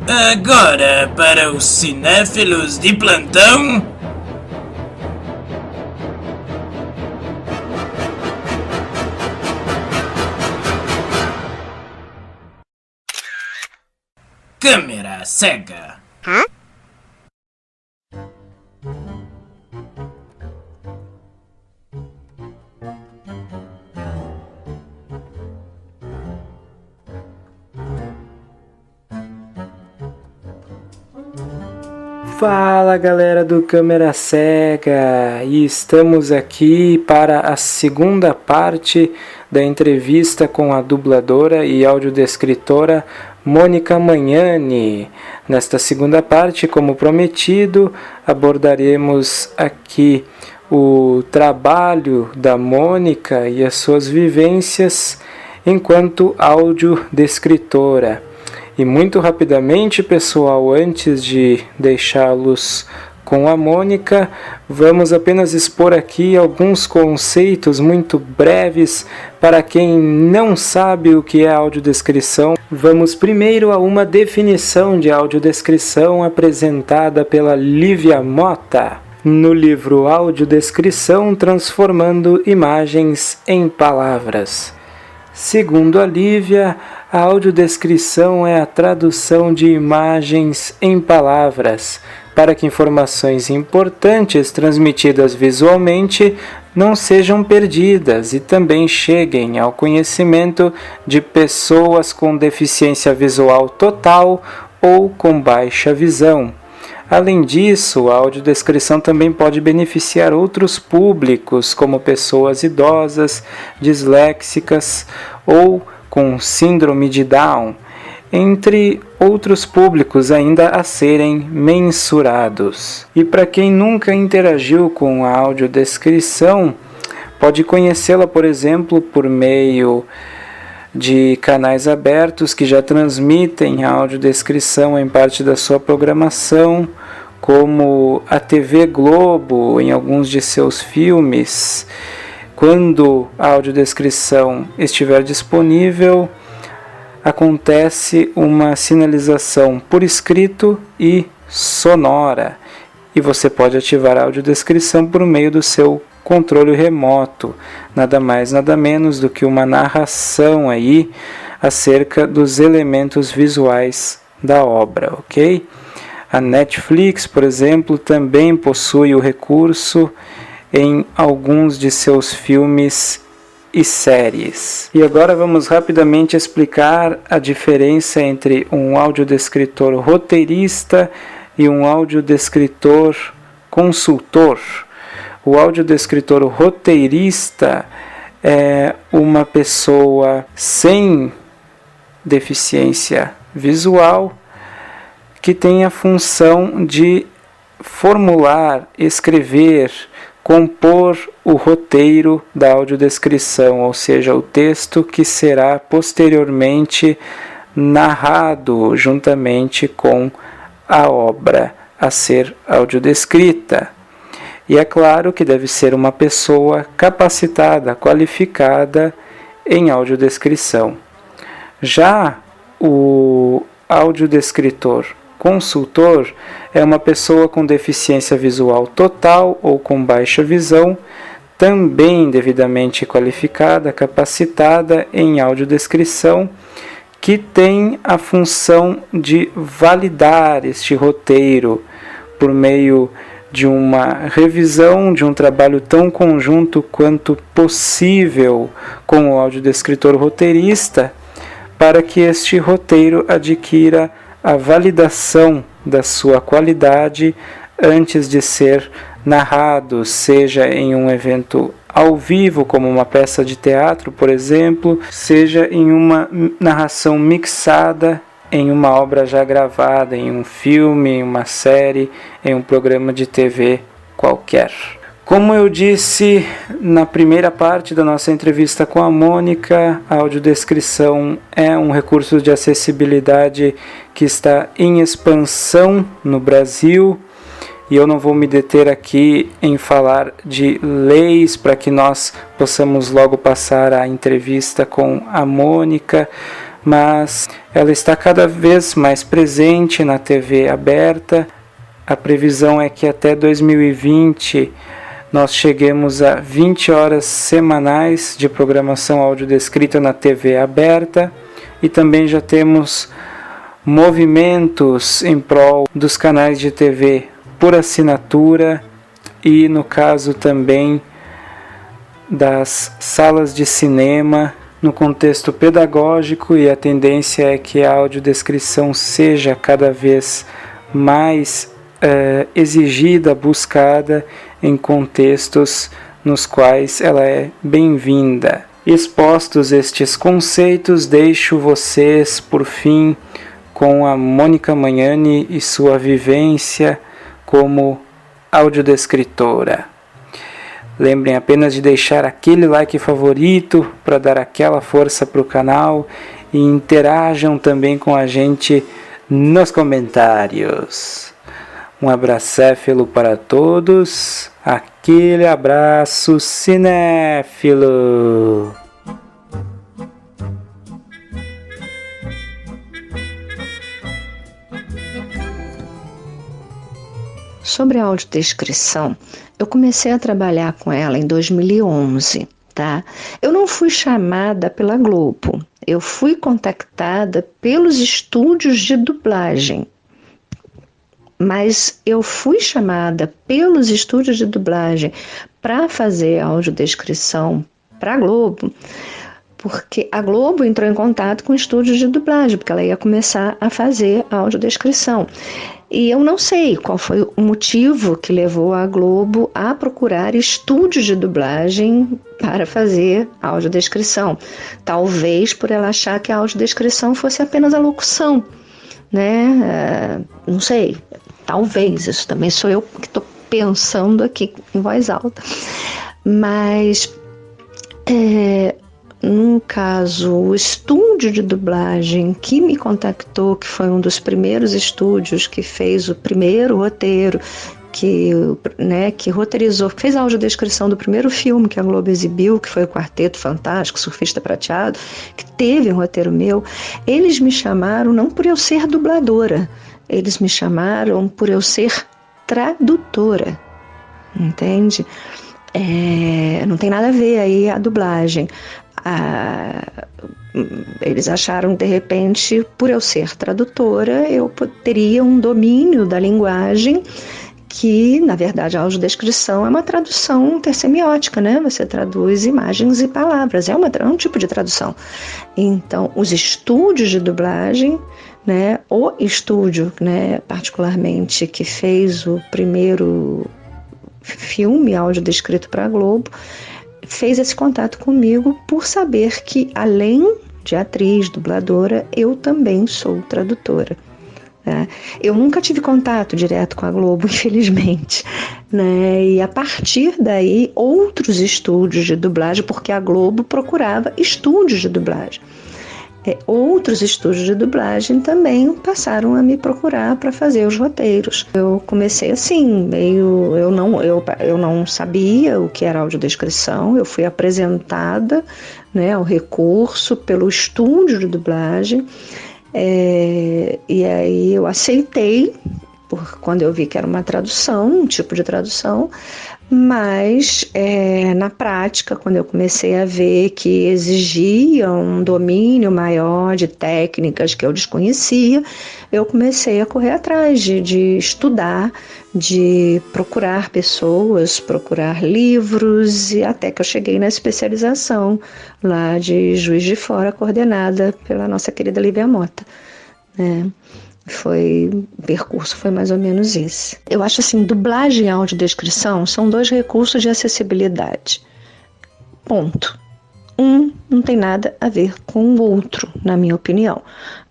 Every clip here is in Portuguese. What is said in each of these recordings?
Agora, para os cinéfilos de plantão... Câmera cega. Hã? Fala galera do Câmera Cega, e estamos aqui para a segunda parte da entrevista com a dubladora e audiodescritora Mônica Magnani. Nesta segunda parte, como prometido, abordaremos aqui o trabalho da Mônica e as suas vivências enquanto audiodescritora. E muito rapidamente, pessoal, antes de deixá-los com a Mônica, vamos apenas expor aqui alguns conceitos muito breves para quem não sabe o que é audiodescrição. Vamos primeiro a uma definição de audiodescrição apresentada pela Lívia Mota no livro Audiodescrição Transformando Imagens em Palavras. Segundo a Lívia, a audiodescrição é a tradução de imagens em palavras, para que informações importantes transmitidas visualmente não sejam perdidas e também cheguem ao conhecimento de pessoas com deficiência visual total ou com baixa visão. Além disso, a audiodescrição também pode beneficiar outros públicos, como pessoas idosas, disléxicas ou com síndrome de Down, entre outros públicos ainda a serem mensurados. E para quem nunca interagiu com a audiodescrição, pode conhecê-la, por exemplo, por meio de canais abertos que já transmitem a audiodescrição em parte da sua programação, como a TV Globo em alguns de seus filmes. Quando a audiodescrição estiver disponível, acontece uma sinalização por escrito e sonora, e você pode ativar a audiodescrição por meio do seu controle remoto, nada mais nada menos do que uma narração aí acerca dos elementos visuais da obra, ok? A Netflix, por exemplo, também possui o recurso em alguns de seus filmes e séries. E agora vamos rapidamente explicar a diferença entre um audiodescritor roteirista e um audiodescritor consultor. O audiodescritor roteirista é uma pessoa sem deficiência visual que tem a função de formular, escrever, compor o roteiro da audiodescrição, ou seja, o texto que será posteriormente narrado juntamente com a obra a ser audiodescrita. E é claro que deve ser uma pessoa capacitada, qualificada em audiodescrição. Já o audiodescritor consultor é uma pessoa com deficiência visual total ou com baixa visão, também devidamente qualificada, capacitada em audiodescrição, que tem a função de validar este roteiro por meio de uma revisão de um trabalho tão conjunto quanto possível com o audiodescritor roteirista, para que este roteiro adquira a validação da sua qualidade antes de ser narrado, seja em um evento ao vivo, como uma peça de teatro, por exemplo, seja em uma narração mixada em uma obra já gravada, em um filme, em uma série, em um programa de TV qualquer. Como eu disse na primeira parte da nossa entrevista com a Mônica, a audiodescrição é um recurso de acessibilidade que está em expansão no Brasil, e eu não vou me deter aqui em falar de leis para que nós possamos logo passar a entrevista com a Mônica, mas ela está cada vez mais presente na TV aberta. A previsão é que até 2020 nós cheguemos a 20 horas semanais de programação audiodescrita na TV aberta, e também já temos movimentos em prol dos canais de TV por assinatura e, no caso também, das salas de cinema no contexto pedagógico, e a tendência é que a audiodescrição seja cada vez mais exigida, buscada em contextos nos quais ela é bem-vinda. Expostos estes conceitos, deixo vocês, por fim, com a Mônica Magnani e sua vivência como audiodescritora. Lembrem apenas de deixar aquele like favorito para dar aquela força para o canal e interajam também com a gente nos comentários. Um abracéfilo para todos, aquele abraço cinéfilo! Sobre a audiodescrição, eu comecei a trabalhar com ela em 2011, tá? Eu não fui chamada pela Globo, eu fui contactada pelos estúdios de dublagem, mas eu fui chamada pelos estúdios de dublagem para fazer a audiodescrição para a Globo, porque a Globo entrou em contato com estúdios de dublagem, porque ela ia começar a fazer a audiodescrição. E eu não sei qual foi o motivo que levou a Globo a procurar estúdios de dublagem para fazer a audiodescrição. Talvez por ela achar que a audiodescrição fosse apenas a locução, né? Não sei, talvez, isso também sou eu que estou pensando aqui em voz alta. Mas, no caso, o estúdio de dublagem que me contactou, que foi um dos primeiros estúdios que fez o primeiro roteiro, que roteirizou, fez a audiodescrição do primeiro filme que a Globo exibiu, que foi o Quarteto Fantástico, Surfista Prateado, que teve um roteiro meu. Eles me chamaram não por eu ser dubladora, eles me chamaram por eu ser tradutora, entende? Não tem nada a ver aí a dublagem. Eles acharam, de repente, por eu ser tradutora, eu teria um domínio da linguagem, que, na verdade, a audiodescrição é uma tradução intersemiótica, né? Você traduz imagens e palavras, é um tipo de tradução. Então, os estúdios de dublagem, né? O estúdio, né, particularmente, que fez o primeiro filme audiodescrito para a Globo, fez esse contato comigo por saber que, além de atriz, dubladora, eu também sou tradutora. Né? Eu nunca tive contato direto com a Globo, infelizmente. Né? E a partir daí, outros estúdios de dublagem, porque a Globo procurava estúdios de dublagem. Outros estúdios de dublagem também passaram a me procurar para fazer os roteiros. Eu comecei assim, eu não sabia o que era audiodescrição, eu fui apresentada, né, ao recurso pelo estúdio de dublagem, e aí eu aceitei, quando eu vi que era uma tradução, um tipo de tradução, mas na prática, quando eu comecei a ver que exigia um domínio maior de técnicas que eu desconhecia, eu comecei a correr atrás de estudar, de procurar pessoas, procurar livros, e até que eu cheguei na especialização lá de Juiz de Fora, coordenada pela nossa querida Lívia Mota, né? O percurso foi mais ou menos esse. Eu acho assim, dublagem e audiodescrição são dois recursos de acessibilidade. Ponto. Um não tem nada a ver com o outro, na minha opinião.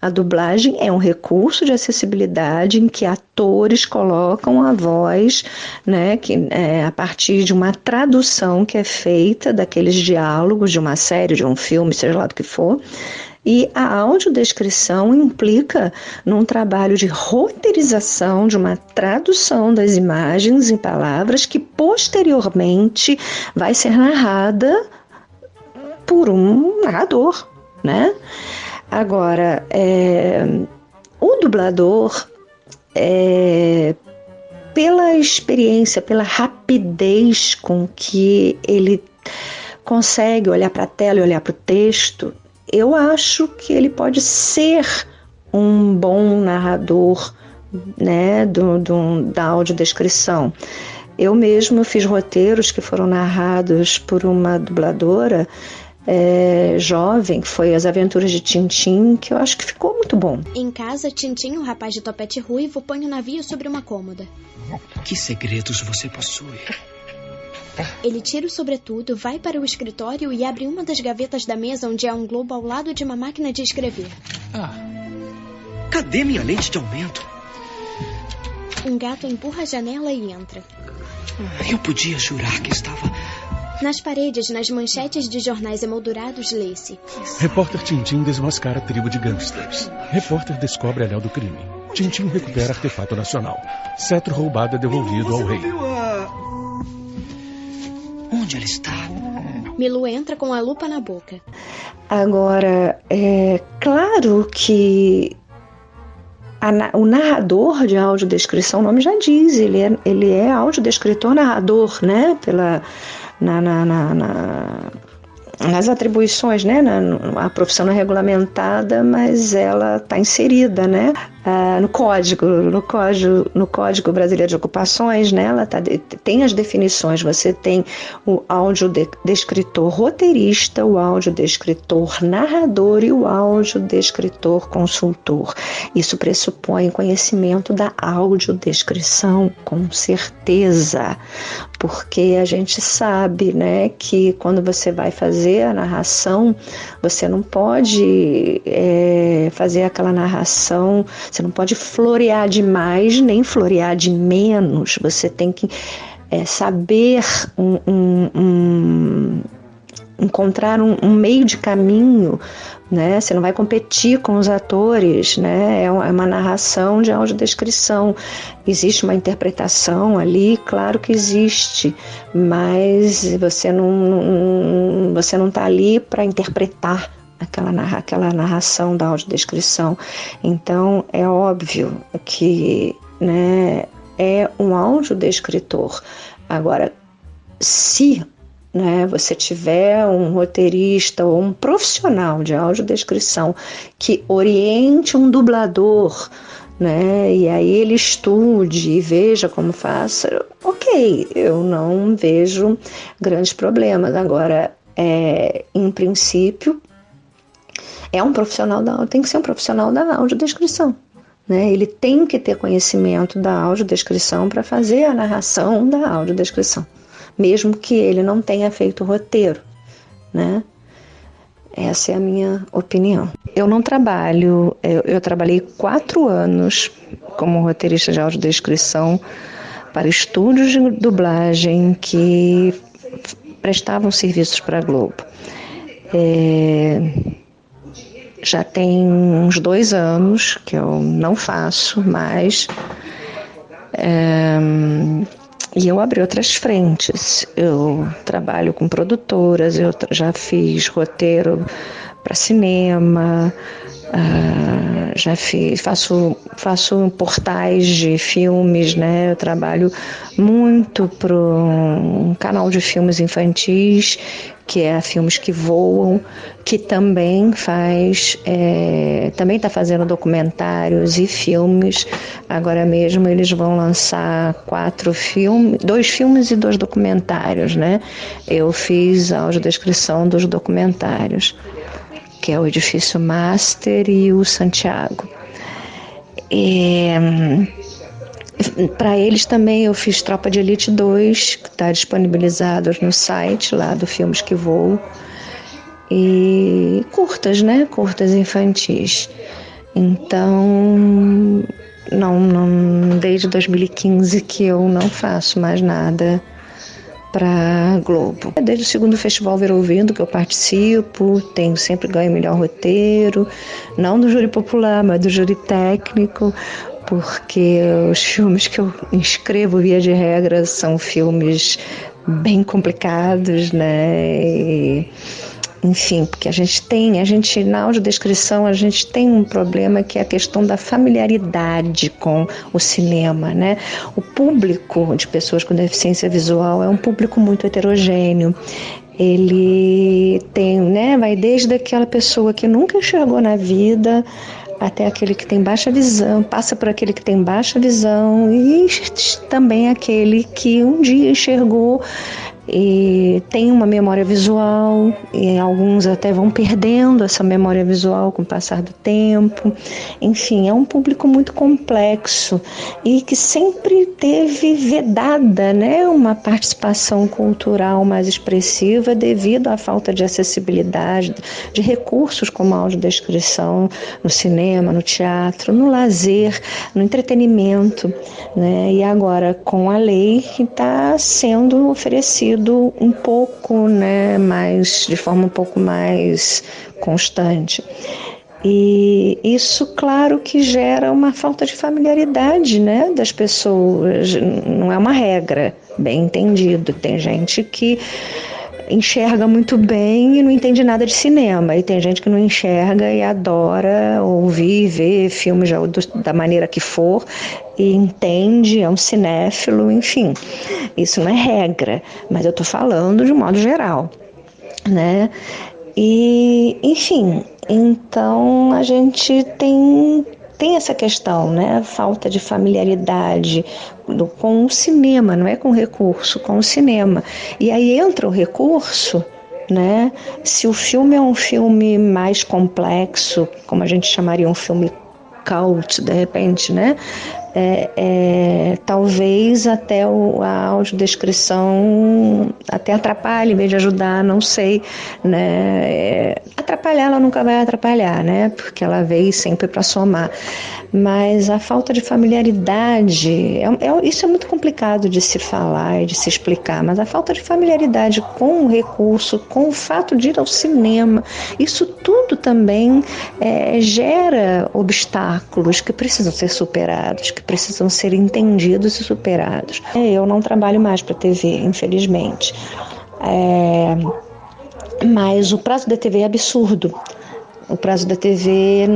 A dublagem é um recurso de acessibilidade em que atores colocam a voz, né, a partir de uma tradução que é feita daqueles diálogos de uma série, de um filme, seja lá do que for. E a audiodescrição implica num trabalho de roteirização, de uma tradução das imagens em palavras que posteriormente vai ser narrada por um narrador, né? Agora, o dublador, pela experiência, pela rapidez com que ele consegue olhar para a tela e olhar para o texto, eu acho que ele pode ser um bom narrador, né, da audiodescrição. Eu mesmo fiz roteiros que foram narrados por uma dubladora jovem, que foi As Aventuras de Tintim, que eu acho que ficou muito bom. Em casa, Tintim, um rapaz de topete ruivo, põe o navio sobre uma cômoda. Que segredos você possui? Ele tira o sobretudo, vai para o escritório e abre uma das gavetas da mesa onde há um globo ao lado de uma máquina de escrever. Cadê minha lente de aumento? Um gato empurra a janela e entra. Eu podia jurar que estava... Nas paredes, nas manchetes de jornais emoldurados, lê-se: Repórter Tintim desmascara tribo de gangsters. Repórter descobre anel do crime. Tintim recupera artefato nacional. Cetro roubado é devolvido ao rei. Onde ela está? Milou entra com a lupa na boca. Agora, é claro que o narrador de audiodescrição, o nome já diz, ele é audiodescritor-narrador, né? Nas atribuições, né? A profissão é regulamentada, mas ela está inserida, né? No Código Brasileiro de Ocupações, né? Ela tem as definições. Você tem o audiodescritor roteirista, o audiodescritor narrador e o audiodescritor consultor. Isso pressupõe conhecimento da audiodescrição, com certeza, porque a gente sabe, né, que quando você vai fazer a narração, você não pode fazer aquela narração. Você não pode florear demais, nem florear de menos. Você tem que saber encontrar um meio de caminho, né? Você não vai competir com os atores, né? É uma narração de audiodescrição. Existe uma interpretação ali, claro que existe, mas você não está ali para interpretar aquela narração da audiodescrição. Então, é óbvio que, né, é um audiodescritor. Agora, se, né, você tiver um roteirista ou um profissional de audiodescrição que oriente um dublador, né, e aí ele estude e veja como faça, ok, eu não vejo grandes problemas. Agora, em princípio, tem que ser um profissional da audiodescrição, né? Ele tem que ter conhecimento da audiodescrição para fazer a narração da audiodescrição, mesmo que ele não tenha feito o roteiro, né? Essa é a minha opinião. Eu não trabalho, eu trabalhei 4 anos como roteirista de audiodescrição para estúdios de dublagem que prestavam serviços para a Globo. Já tem uns 2 anos que eu não faço mais, e eu abri outras frentes. Eu trabalho com produtoras, eu já fiz roteiro para cinema, faço portais de filmes, né? Eu trabalho muito para um canal de filmes infantis, que é Filmes que Voam, que também também está fazendo documentários e filmes. Agora mesmo eles vão lançar 2 filmes e 2 documentários, né? Eu fiz a audiodescrição dos documentários, que é o Edifício Master e o Santiago. Para eles também eu fiz Tropa de Elite 2, que está disponibilizado no site lá do Filmes que Voam. E curtas, né? Curtas infantis. Então, desde 2015 que eu não faço mais nada para Globo. Desde o segundo Festival Ver Ouvindo que eu participo, sempre ganho melhor roteiro, não do júri popular, mas do júri técnico, porque os filmes que eu inscrevo, via de regra, são filmes bem complicados, né? enfim, porque a gente na audiodescrição, a gente tem um problema que é a questão da familiaridade com o cinema, né? O público de pessoas com deficiência visual é um público muito heterogêneo. Ele tem, né, vai desde aquela pessoa que nunca enxergou na vida até aquele que tem baixa visão, passa por aquele que tem baixa visão e também aquele que um dia enxergou e tem uma memória visual, e alguns até vão perdendo essa memória visual com o passar do tempo. Enfim, é um público muito complexo e que sempre teve vedada, né, uma participação cultural mais expressiva devido à falta de acessibilidade, de recursos como a audiodescrição no cinema, no teatro, no lazer, no entretenimento, né? E agora, com a lei que está sendo oferecida um pouco, né, mais, de forma um pouco mais constante. E isso, claro, que gera uma falta de familiaridade, né, das pessoas. Não é uma regra, bem entendido. Tem gente que enxerga muito bem e não entende nada de cinema, e tem gente que não enxerga e adora ouvir, ver filmes da maneira que for e entende, é um cinéfilo, enfim, isso não é regra, mas eu estou falando de um modo geral, né? E, enfim, então a gente tem essa questão, né? Falta de familiaridade com o cinema, não é com o recurso, com o cinema. E aí entra o recurso, né? Se o filme é um filme mais complexo, como a gente chamaria um filme cult, de repente, né? Talvez até a audiodescrição até atrapalhe em vez de ajudar, não sei, né? Atrapalhar ela nunca vai atrapalhar, né? Porque ela veio sempre para somar. Mas a falta de familiaridade, isso é muito complicado de se falar e de se explicar, mas a falta de familiaridade com o recurso, com o fato de ir ao cinema, isso tudo também gera obstáculos que precisam ser superados, que precisam ser entendidos e superados. Eu não trabalho mais para a TV, infelizmente, mas o prazo da TV é absurdo. O prazo da TV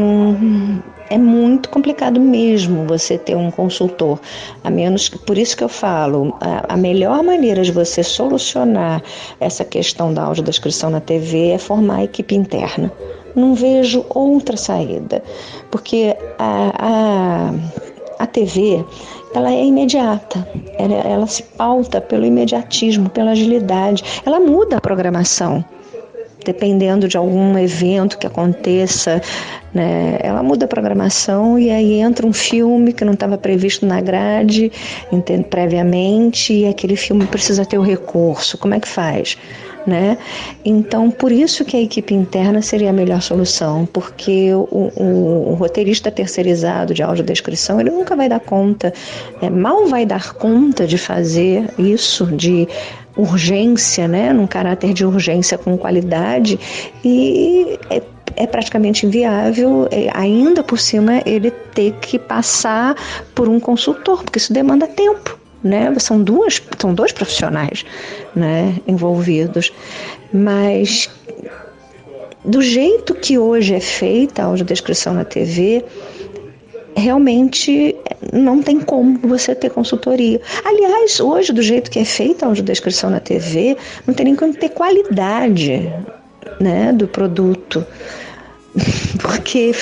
é muito complicado mesmo você ter um consultor, a menos que, por isso que eu falo, a melhor maneira de você solucionar essa questão da audiodescrição na TV é formar a equipe interna. Não vejo outra saída, porque a TV, ela é imediata, ela se pauta pelo imediatismo, pela agilidade, ela muda a programação. Dependendo de algum evento que aconteça, né, ela muda a programação e aí entra um filme que não estava previsto na grade previamente e aquele filme precisa ter o recurso. Como é que faz? Né? Então, por isso que a equipe interna seria a melhor solução, porque o roteirista terceirizado de audiodescrição, ele nunca vai dar conta, mal vai dar conta de fazer isso, de urgência, né, num caráter de urgência com qualidade, e é praticamente inviável, ainda por cima, ele ter que passar por um consultor, porque isso demanda tempo, né? São dois profissionais, né, envolvidos, mas do jeito que hoje é feita a audiodescrição na TV, realmente não tem como você ter consultoria. Aliás, hoje, do jeito que é feita a audiodescrição na TV, não tem nem como ter qualidade, né, do produto, porque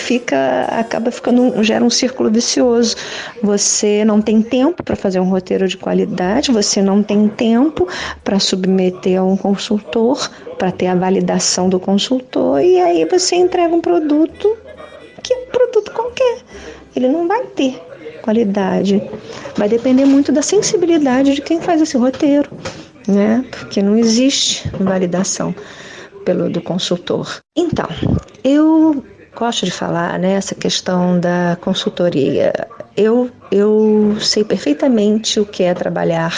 gera um círculo vicioso. Você não tem tempo para fazer um roteiro de qualidade, você não tem tempo para submeter a um consultor, para ter a validação do consultor, e aí você entrega um produto que é um produto qualquer. Ele não vai ter qualidade. Vai depender muito da sensibilidade de quem faz esse roteiro, né? Porque não existe validação do consultor. Então, eu gosto de falar nessa questão da consultoria. Eu sei perfeitamente o que é trabalhar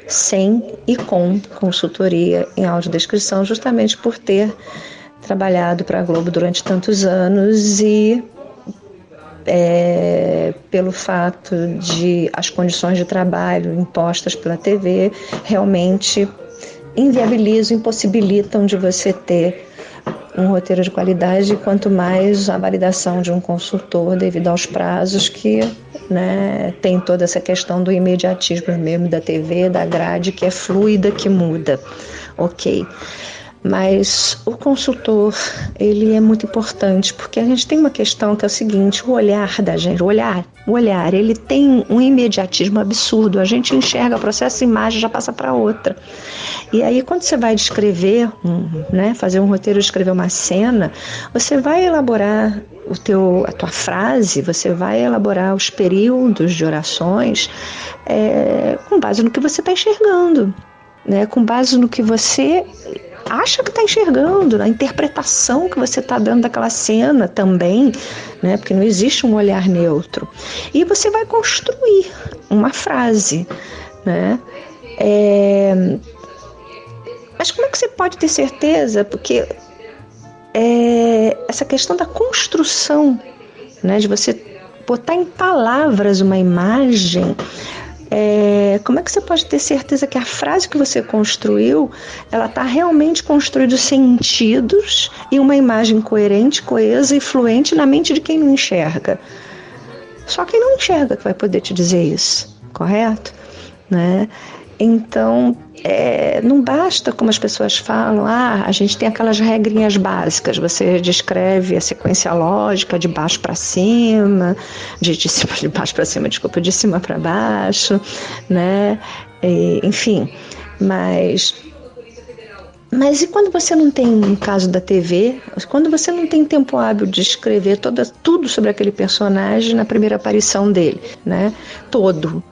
sem e com consultoria em audiodescrição, justamente por ter trabalhado para a Globo durante tantos anos e pelo fato de as condições de trabalho impostas pela TV realmente impossibilitam de você ter um roteiro de qualidade, quanto mais a validação de um consultor devido aos prazos que, né, tem toda essa questão do imediatismo mesmo da TV, da grade, que é fluida, que muda. Ok. Mas o consultor, ele é muito importante, porque a gente tem uma questão que é o seguinte: o olhar da gente, o olhar, ele tem um imediatismo absurdo. A gente enxerga o processo, a imagem já passa para outra. E aí, quando você vai descrever, né, fazer um roteiro, escrever uma cena, você vai elaborar a tua frase, você vai elaborar os períodos de orações com base no que você está enxergando, né, com base no que você acha que está enxergando, na interpretação que você está dando daquela cena também, né? Porque não existe um olhar neutro. E você vai construir uma frase, né? Mas como é que você pode ter certeza? Porque essa questão da construção, né? De você botar em palavras uma imagem. Como é que você pode ter certeza que a frase que você construiu, ela está realmente construindo sentidos e uma imagem coerente, coesa e fluente na mente de quem não enxerga? Só quem não enxerga que vai poder te dizer isso, correto? Né? Então, não basta, como as pessoas falam, a gente tem aquelas regrinhas básicas, você descreve a sequência lógica de baixo para cima, de cima para baixo, né? Enfim, mas e quando você não tem, no caso da TV, quando você não tem tempo hábil de escrever tudo sobre aquele personagem na primeira aparição dele, né? Todo.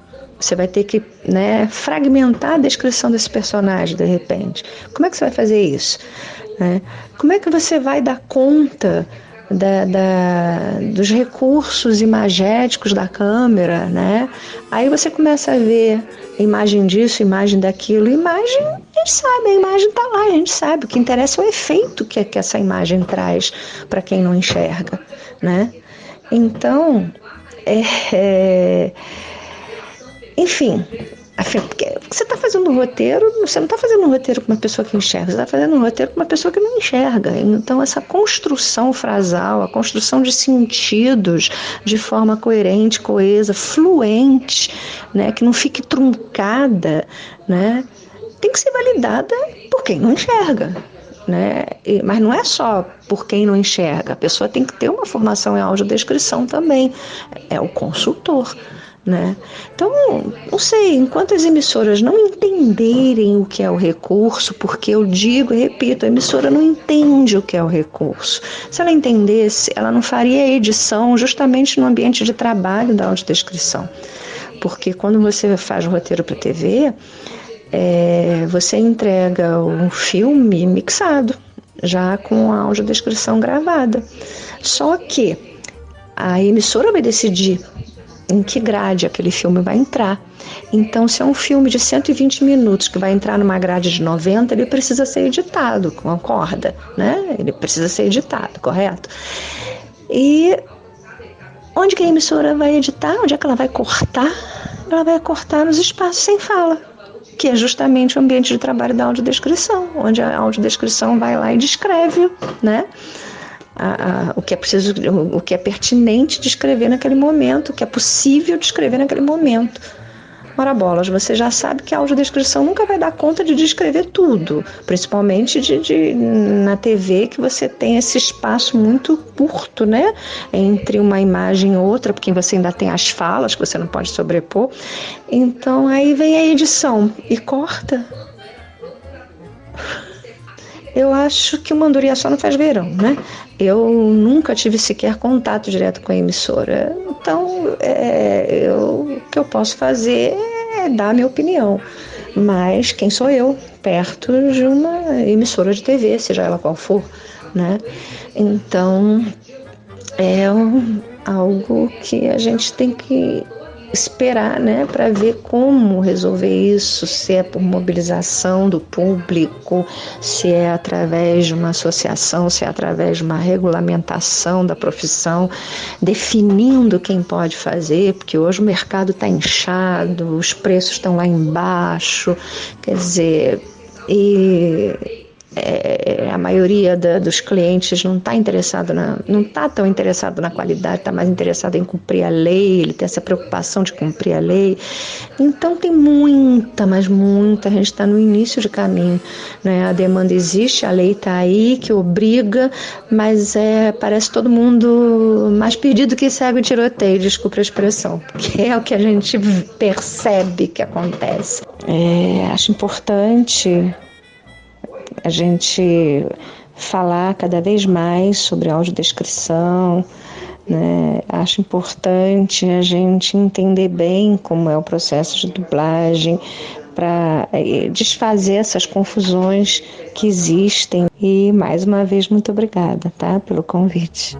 Você vai ter que, né, fragmentar a descrição desse personagem, de repente. Como é que você vai fazer isso? Né? Como é que você vai dar conta dos recursos imagéticos da câmera? Né? Aí você começa a ver imagem disso, imagem daquilo. Imagem, a gente sabe, a imagem está lá, a gente sabe. O que interessa é o efeito que essa imagem traz para quem não enxerga. Né? Então, enfim, porque você está fazendo um roteiro, você não está fazendo um roteiro com uma pessoa que enxerga, você está fazendo um roteiro com uma pessoa que não enxerga. Então, essa construção frasal, a construção de sentidos de forma coerente, coesa, fluente, né, que não fique truncada, né, tem que ser validada por quem não enxerga. Né? Mas não é só por quem não enxerga, a pessoa tem que ter uma formação em audiodescrição também, é o consultor. Né? Então, não sei, enquanto as emissoras não entenderem o que é o recurso, porque eu digo e repito, a emissora não entende o que é o recurso. Se ela entendesse, ela não faria a edição justamente no ambiente de trabalho da audiodescrição. Porque quando você faz o roteiro para TV, você entrega um filme mixado, já com a audiodescrição gravada. Só que a emissora vai decidir em que grade aquele filme vai entrar. Então, se é um filme de 120 minutos que vai entrar numa grade de 90, ele precisa ser editado, concorda? Né? Ele precisa ser editado, correto? E onde que a emissora vai editar? Onde é que ela vai cortar? Ela vai cortar nos espaços sem fala, que é justamente o ambiente de trabalho da audiodescrição, onde a audiodescrição vai lá e descreve, né? O que é preciso, o que é pertinente de escrever naquele momento, o que é possível de escrever naquele momento. Ora bolas, você já sabe que a audiodescrição nunca vai dar conta de descrever tudo, principalmente na TV, que você tem esse espaço muito curto, né, entre uma imagem e outra, porque você ainda tem as falas que você não pode sobrepor. Então aí vem a edição e corta. Eu acho que o Manduria só não faz verão, né? Eu nunca tive sequer contato direto com a emissora. Então, o que eu posso fazer é dar a minha opinião. Mas quem sou eu perto de uma emissora de TV, seja ela qual for, né? Então, é algo que a gente tem que esperar, né, para ver como resolver isso, se é por mobilização do público, se é através de uma associação, se é através de uma regulamentação da profissão, definindo quem pode fazer, porque hoje o mercado está inchado, os preços estão lá embaixo, quer dizer, a maioria dos clientes não está tão interessado na qualidade, está mais interessado em cumprir a lei, ele tem essa preocupação de cumprir a lei. Então tem mas muita, a gente está no início de caminho, né? A demanda existe, a lei está aí, que obriga, mas parece todo mundo mais perdido que cego em tiroteio, desculpa a expressão, que é o que a gente percebe que acontece. Acho importante a gente falar cada vez mais sobre audiodescrição, né? Acho importante a gente entender bem como é o processo de dublagem para desfazer essas confusões que existem. E mais uma vez, muito obrigada, tá, pelo convite.